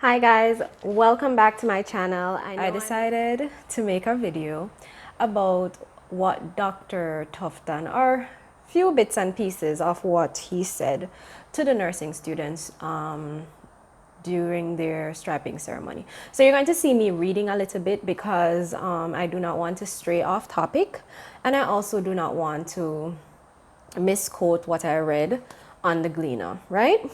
Hi guys, welcome back to my channel. I decided to make a video about what Dr. Tufton, or few bits and pieces of what he said to the nursing students during their striping ceremony. So you're going to see me reading a little bit because I do not want to stray off topic, and I also do not want to misquote what I read on the Gleaner, right?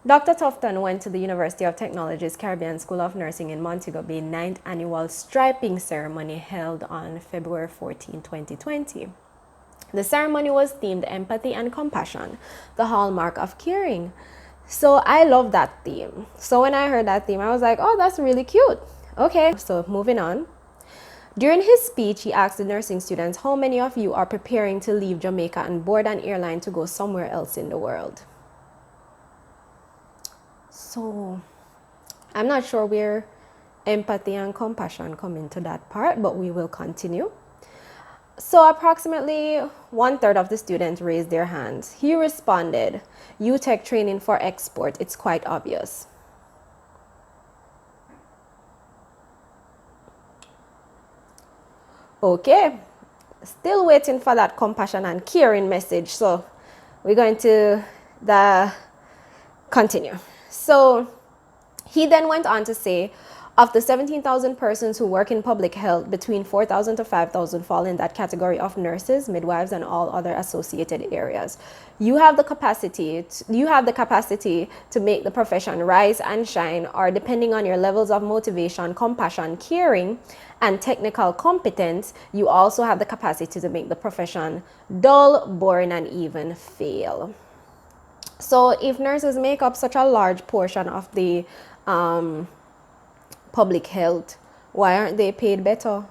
Dr. Tufton went to the University of Technology's Caribbean School of Nursing in Montego Bay 9th annual striping ceremony held on February 14, 2020. The ceremony was themed Empathy and Compassion, the hallmark of caring. So I love that theme. So when I heard that theme, I was like, oh, that's really cute. Okay, so moving on. During his speech, he asked the nursing students, how many of you are preparing to leave Jamaica and board an airline to go somewhere else in the world? So I'm not sure where empathy and compassion come into that part, but we will continue. So approximately 1/3 of the students raised their hands. He responded, Utech training for export, it's quite obvious. Okay, still waiting for that compassion and caring message. So we're going to continue. So he then went on to say, of the 17,000 persons who work in public health, between 4,000 to 5,000 fall in that category of nurses, midwives, and all other associated areas. You have the capacity to make the profession rise and shine, or depending on your levels of motivation, compassion, caring, and technical competence, you also have the capacity to make the profession dull, boring, and even fail. So if nurses make up such a large portion of the public health, why aren't they paid better?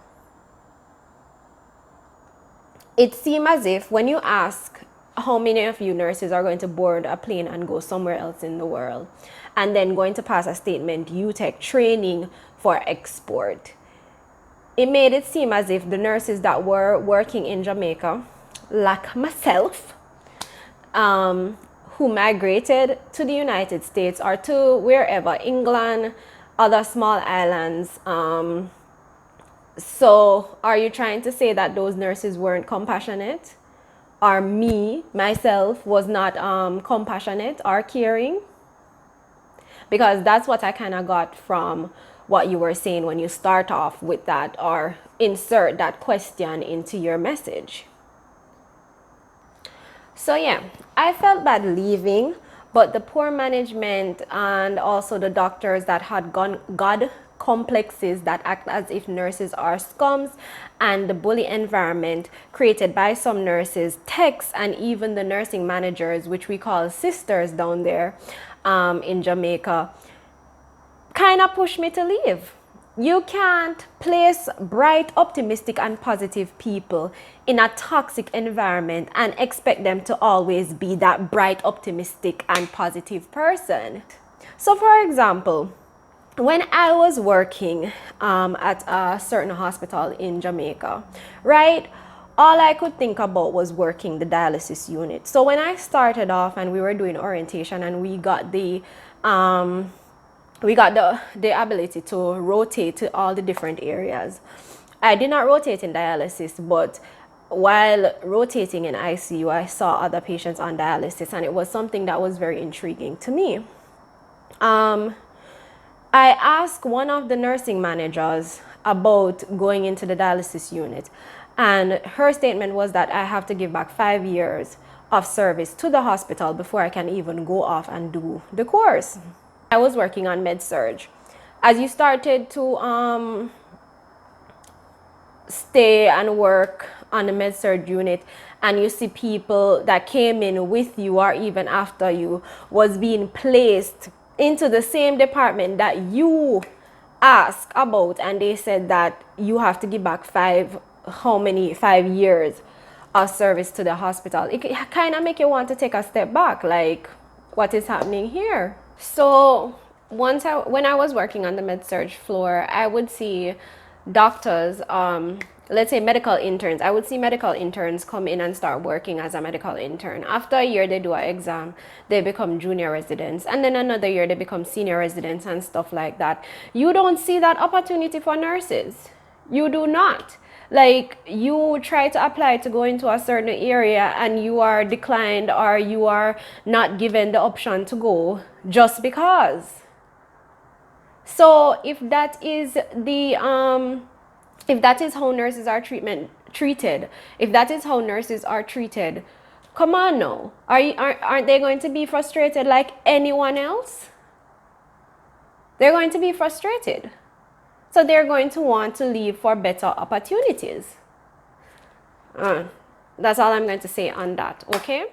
It seems as if when you ask how many of you nurses are going to board a plane and go somewhere else in the world, and then going to pass a statement, Utech training for export, it made it seem as if the nurses that were working in Jamaica, like myself, who migrated to the United States or to wherever, England, other small islands. So are you trying to say that those nurses weren't compassionate? Or myself, was not compassionate or caring? Because that's what I kind of got from what you were saying when you start off with that, or insert that question into your message. So yeah, I felt bad leaving, but the poor management and also the doctors that had God complexes that act as if nurses are scums, and the bully environment created by some nurses, techs, and even the nursing managers, which we call sisters down there in Jamaica, kind of pushed me to leave. You can't place bright, optimistic, and positive people in a toxic environment and expect them to always be that bright, optimistic, and positive person. So for example, when I was working at a certain hospital in Jamaica, right, all I could think about was working the dialysis unit. So when I started off and we were doing orientation and we got the ability to rotate to all the different areas. I did not rotate in dialysis, but while rotating in ICU, I saw other patients on dialysis, and it was something that was very intriguing to me. I asked one of the nursing managers about going into the dialysis unit, and her statement was that I have to give back 5 years of service to the hospital before I can even go off and do the course. I was working on med-surg. As you started to stay and work on the med-surg unit, and you see people that came in with you or even after you was being placed into the same department that you asked about, and they said that you have to give back 5 years of service to the hospital, it kind of make you want to take a step back, like, what is happening here? So when I was working on the med-surg floor, I would see doctors let's say medical interns. I would see medical interns come in and start working as a medical intern. After a year, they do an exam, they become junior residents, and then another year they become senior residents and stuff like that. You don't see that opportunity for nurses. You do not. Like, you try to apply to go into a certain area and you are declined, or you are not given the option to go just because. So if that is if that is how nurses are treated, if that is how nurses are treated, come on now. Aren't they going to be frustrated like anyone else? They're going to be frustrated. So they're going to want to leave for better opportunities. That's all I'm going to say on that, okay?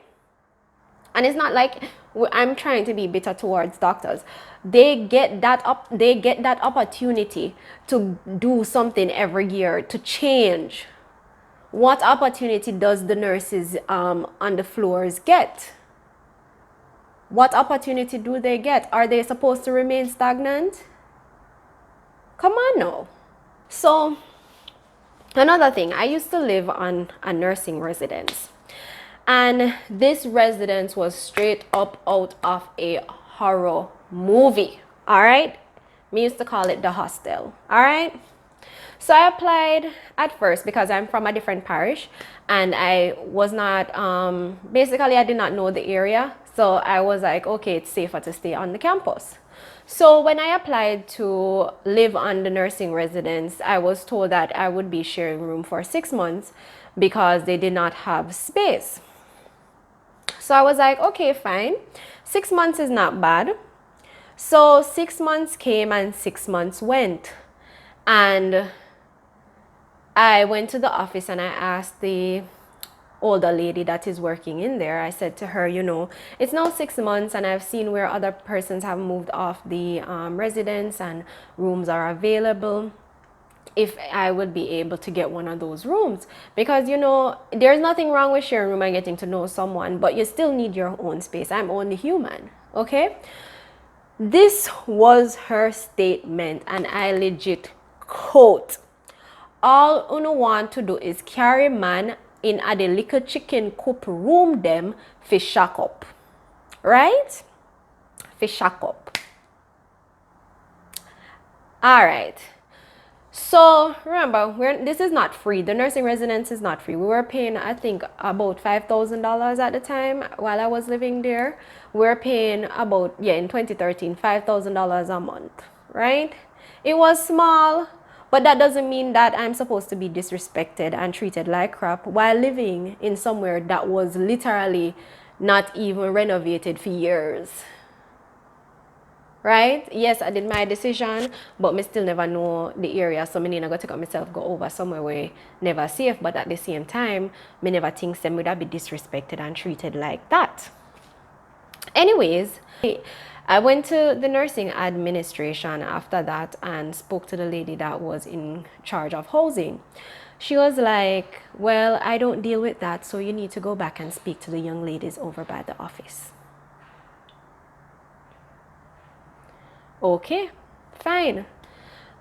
And it's not like I'm trying to be bitter towards doctors. They get that opportunity to do something every year, to change. What opportunity does the nurses on the floors get? What opportunity do they get? Are they supposed to remain stagnant? Come on now. So another thing, I used to live on a nursing residence. And this residence was straight up out of a horror movie. All right. We used to call it the hostel. All right. So I applied at first because I'm from a different parish and I was not, basically I did not know the area. So I was like, okay, it's safer to stay on the campus. So when I applied to live on the nursing residence, I was told that I would be sharing room for 6 months because they did not have space. So I was like, okay, fine. 6 months is not bad. So 6 months came and 6 months went. And I went to the office and I asked the older lady that is working in there. I said to her, you know, it's now 6 months and I've seen where other persons have moved off the residence and rooms are available, if I would be able to get one of those rooms. Because, you know, there's nothing wrong with sharing a room and getting to know someone, but you still need your own space. I'm only human, okay? This was her statement, and I legit quote, all uno want to do is carry man in a the little chicken coop room them fi shack up. Right? Fi shack up. Alright. So remember, this is not free. The nursing residence is not free. We were paying, I think, about $5,000 at the time while I was living there. We were paying about, in 2013, $5,000 a month, right? It was small, but that doesn't mean that I'm supposed to be disrespected and treated like crap while living in somewhere that was literally not even renovated for years. Right? Yes, I did my decision, but me still never know the area, so me need to go take up myself, go over somewhere where never safe, but at the same time, me never think them would have be disrespected and treated like that. Anyways, I went to the nursing administration after that and spoke to the lady that was in charge of housing. She was like, well, I don't deal with that, so you need to go back and speak to the young ladies over by the office. Okay, fine.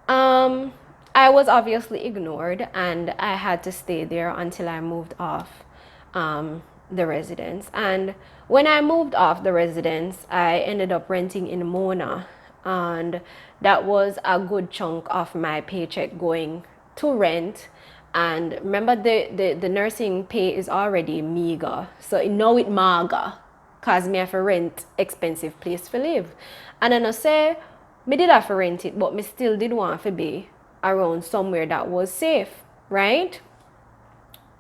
I was obviously ignored and I had to stay there until I moved off the residence. And when I moved off the residence, I ended up renting in Mona, and that was a good chunk of my paycheck going to rent. And remember, the nursing pay is already meager, so now it maga cause me have to rent expensive place to live. And then I say me did have to rent it, but me still did want to be around somewhere that was safe, right?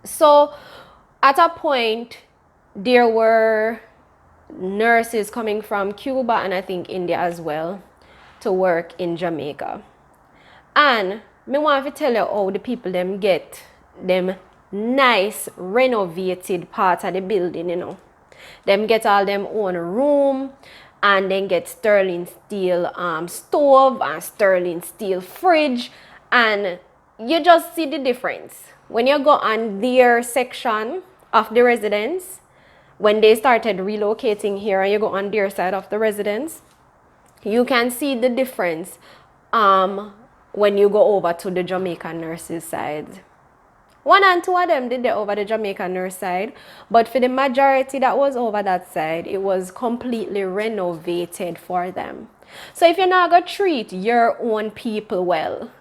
So at a point, there were nurses coming from Cuba and I think India as well to work in Jamaica. And me want to tell you how the people them get them nice renovated part of the building, you know. Them get all them own room, and then get sterling steel stove and sterling steel fridge, and you just see the difference when you go on their section of the residence. When they started relocating here and you go on their side of the residence, you can see the difference when you go over to the Jamaican nurses side. One and two of them did it over the Jamaica nurse side, but for the majority that was over that side, it was completely renovated for them. So if you're not going to treat your own people well,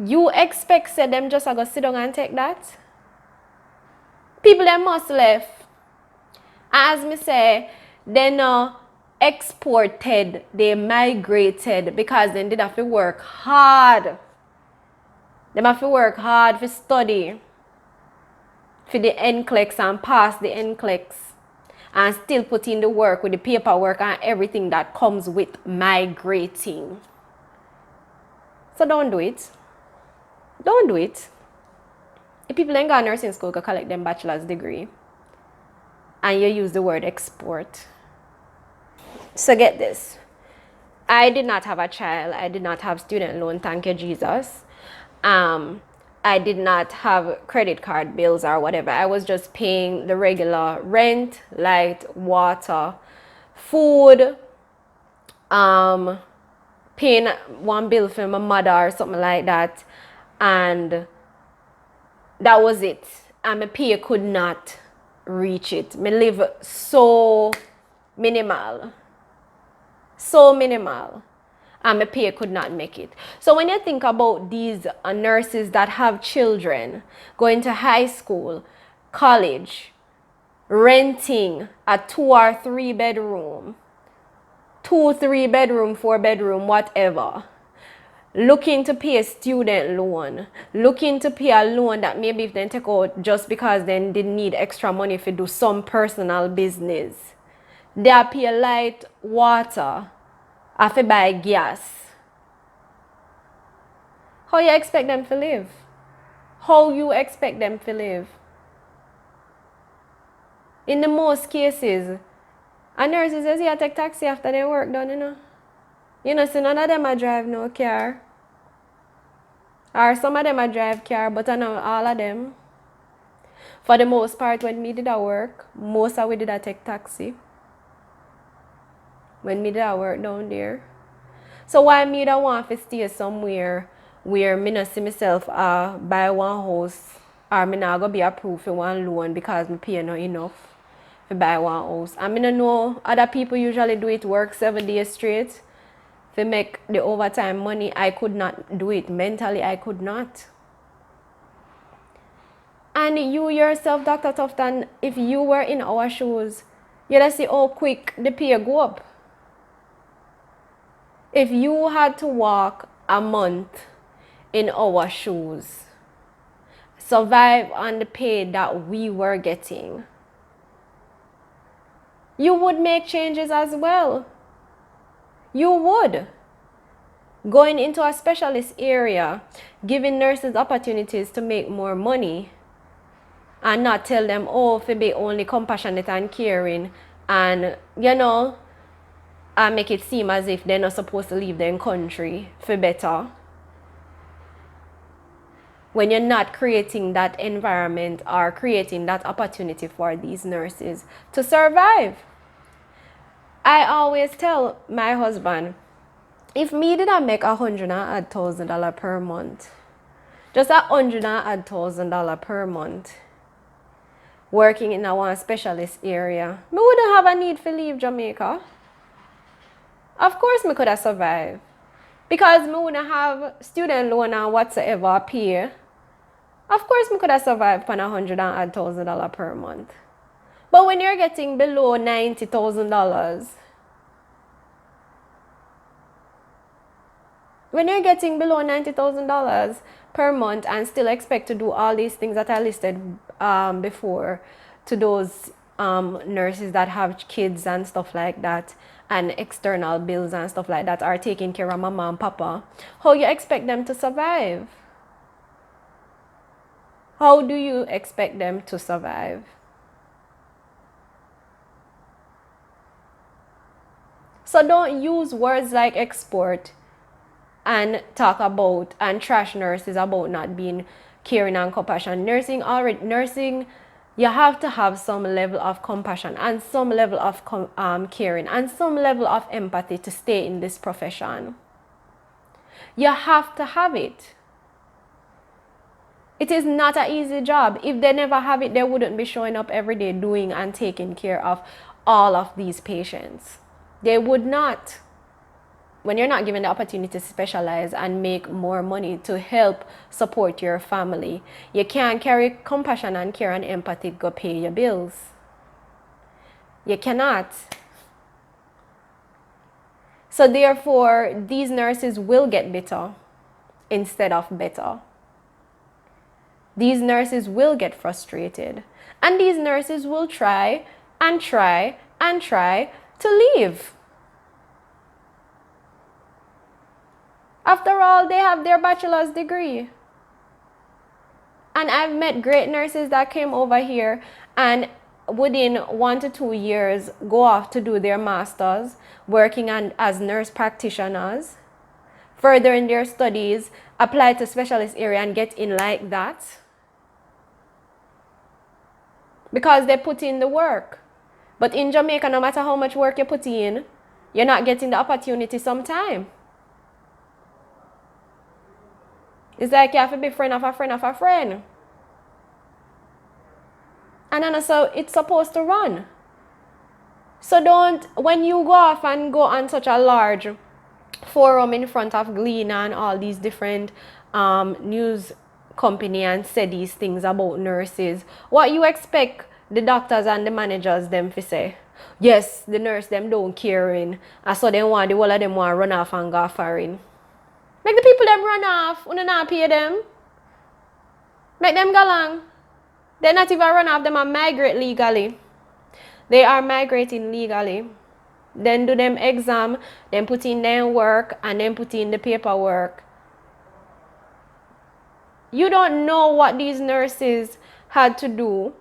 you expect say them just go sit down and take that? People that must left. As me say, they no exported, they migrated because they did have to work hard. They have to work hard for study, for the NCLEX and pass the NCLEX, and still put in the work with the paperwork and everything that comes with migrating. So don't do it. Don't do it. If people ain't got nursing school, go collect them bachelor's degree, and you use the word export. So get this. I did not have a child. I did not have student loan, thank you Jesus. I did not have credit card bills or whatever. I was just paying the regular rent, light, water, food, paying one bill for my mother or something like that. And that was it. And my pay could not reach it. Me live so minimal. So minimal. And my pay could not make it. So when you think about these nurses that have children, going to high school, college, renting a 2 or 3 bedroom, 2, 3 bedroom, 4 bedroom, whatever, looking to pay a student loan, looking to pay a loan that maybe if they take out just because they didn't need extra money to do some personal business, they pay light, water, I have to buy gas. How you expect them to live? How you expect them to live? In the most cases, a nurse is here take taxi after their work done, you know. You know, so none of them a drive no car. Or some of them a drive car, but I know all of them. For the most part, when me did a work, most of we did a take taxi. When me did a work down there. So why me don't want to stay somewhere where me not see myself buy one house, or me not gonna be approved for one loan because me pay not enough to buy one house. And me not know other people usually do it, work 7 days straight to make the overtime money. I could not do it. Mentally, I could not. And you yourself, Dr. Tufton, if you were in our shoes, you'd see how quick the pay go up. If you had to walk a month in our shoes, survive on the pay that we were getting, you would make changes as well. You would. Going into a specialist area, giving nurses opportunities to make more money, and not tell them, oh, to be only compassionate and caring, and, you know, and make it seem as if they're not supposed to leave their country for better. When you're not creating that environment or creating that opportunity for these nurses to survive. I always tell my husband, if me did not make $100,000 per month, just $100,000 per month, working in a one specialist area, me wouldn't have a need to leave Jamaica. Of course me could have survived. Because me wouldn't have student loan and whatsoever pay. Of course me could have survived on $100,000 per month. But when you're getting below $90,000, when you're getting below $90,000 per month and still expect to do all these things that I listed before to those nurses that have kids and stuff like that, and external bills and stuff like that, are taking care of mama and papa, how you expect them to survive? How do you expect them to survive? So don't use words like export and talk about and trash nurses about not being caring and compassion. Nursing, you have to have some level of compassion and some level of caring and some level of empathy to stay in this profession. You have to have it. It is not an easy job. If they never have it, they wouldn't be showing up every day doing and taking care of all of these patients. They would not. When you're not given the opportunity to specialize and make more money to help support your family, you can't carry compassion and care and empathy to go pay your bills. You cannot. So therefore, these nurses will get bitter instead of better. These nurses will get frustrated. And these nurses will try and try and try to leave. After all, they have their bachelor's degree. And I've met great nurses that came over here and within 1 to 2 years go off to do their masters, working as nurse practitioners, further in their studies, apply to specialist area and get in like that. Because they put in the work. But in Jamaica, no matter how much work you put in, you're not getting the opportunity sometime. It's like you have to be friend of a friend of a friend. And then so it's supposed to run. So don't, when you go off and go on such a large forum in front of Glean and all these different news company and say these things about nurses, what you expect the doctors and the managers them to say? Yes, the nurse them don't care in. And so they want the whole of them want run off and go foreign. Make the people them run off, you not pay them. Make them go along. They're not even run off, them are migrate legally. They are migrating legally. Then do them exam, then put in their work, and then put in the paperwork. You don't know what these nurses had to do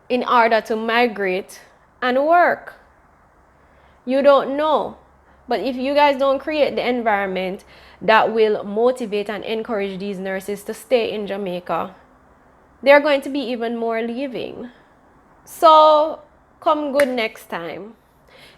in order to migrate and work. You don't know. But if you guys don't create the environment that will motivate and encourage these nurses to stay in Jamaica, they're going to be even more leaving. So come good next time.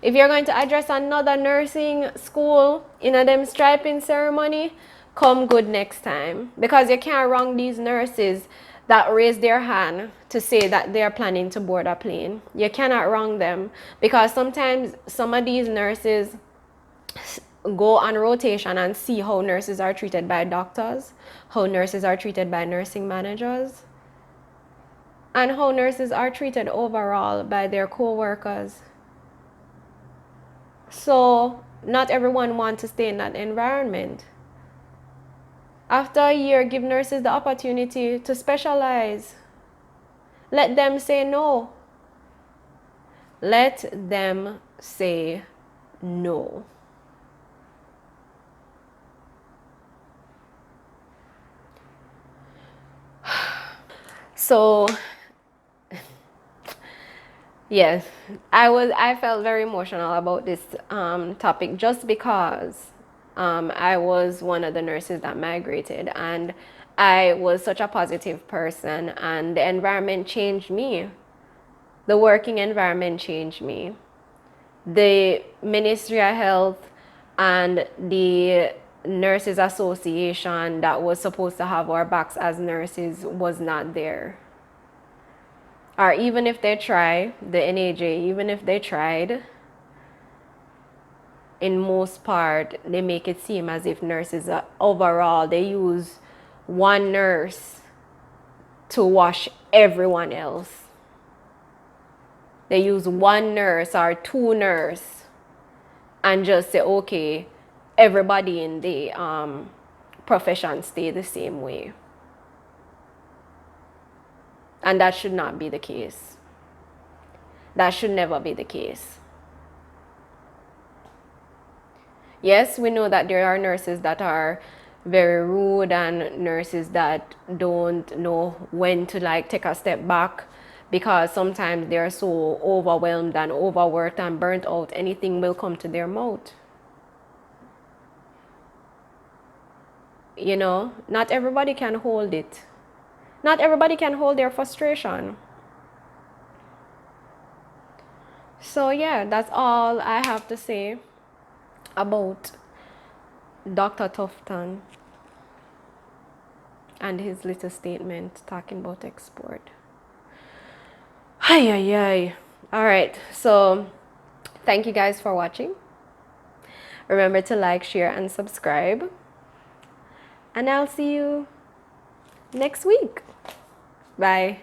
If you're going to address another nursing school in a them striping ceremony, come good next time. Because you can't wrong these nurses that raise their hand to say that they're planning to board a plane. You cannot wrong them. Because sometimes some of these nurses go on rotation and see how nurses are treated by doctors, how nurses are treated by nursing managers, and how nurses are treated overall by their co-workers. So not everyone wants to stay in that environment. After a year, give nurses the opportunity to specialize. Let them say no. Let them say no. So yes, I felt very emotional about this topic just because I was one of the nurses that migrated, and I was such a positive person, and the environment changed me. The working environment changed me. The Ministry of Health and the Nurses Association that was supposed to have our backs as nurses was not there. Or even if they try, the NAJ, even if they tried, in most part, they make it seem as if nurses are, overall, they use one nurse to wash everyone else. They use one nurse or two nurses and just say, okay, everybody in the profession stay the same way. And that should not be the case. That should never be the case. Yes, we know that there are nurses that are very rude and nurses that don't know when to like take a step back, because sometimes they're so overwhelmed and overworked and burnt out, anything will come to their mouth. You know, not everybody can hold it. Not everybody can hold their frustration. So yeah, that's all I have to say about Dr. Tufton and his little statement talking about export. Ay, ay, ay. All right, so thank you guys for watching. Remember to like, share, and subscribe. And I'll see you next week. Bye.